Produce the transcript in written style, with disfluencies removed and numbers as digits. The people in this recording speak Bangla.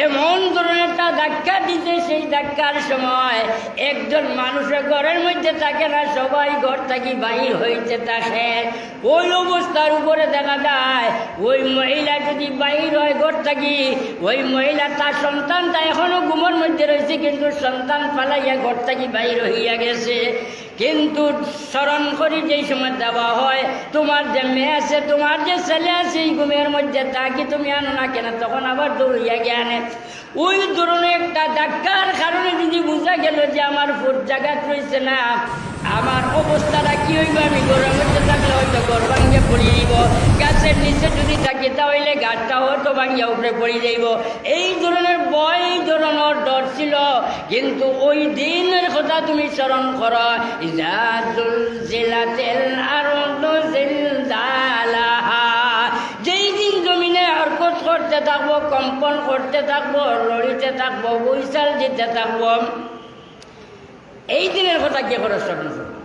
এমন ধরনের একটা ধাক্কা দিতে, সেই ধাক্কার সময় একজন মানুষের ঘরের মধ্যে থাকে না, সবাই ঘর থাকি বাহির হইতে থাকে। ওই অবস্থার উপরে দেখা যায় ওই মহিলা যদি বাহির হয় ঘর থাকি, ওই মহিলা তার সন্তানটা এখনো ঘুমের মধ্যে রয়েছে, কিন্তু সন্তান পালাইয়া ঘর থাকি বাহির হইয়া গেছে। কিন্তু স্মরণ করি যেই সময় দেওয়া হয়, তোমার যে মেয়ে আছে, তোমার যে ছেলে আছে, এই ঘুমের মধ্যে তাকে তুমি আনো না কেন, তখন আবার দৌড়িয়া গিয়ে আনে। ওই ধরনের একটা ধাক্কার কারণে যদি বোঝা গেল যে আমার ফুট জায়গাত রয়েছে না, আমার অবস্থাটা কি হইবে, আমি ঘরের মধ্যে থাকলে হয়তো ঘর ভাঙিয়ে পড়িয়ে দিব, গাছের নিচে যদি থাকি তাহলে গাছটা হয়তো ভাঙিয়া উপরে পড়ে যাইব। এই ধরনের ভয়, এই ধরনের ডর ছিল। কিন্তু ওই দিনের কথা তুমি স্মরণ করো, যেই দিন জমিনে হরকত করতে থাকবো, কম্পন করতে থাকবো, লড়িতে থাকবো, বৈশাল দিতে থাকবো, এই দিনের কথা কে করে স্মরণ করবো?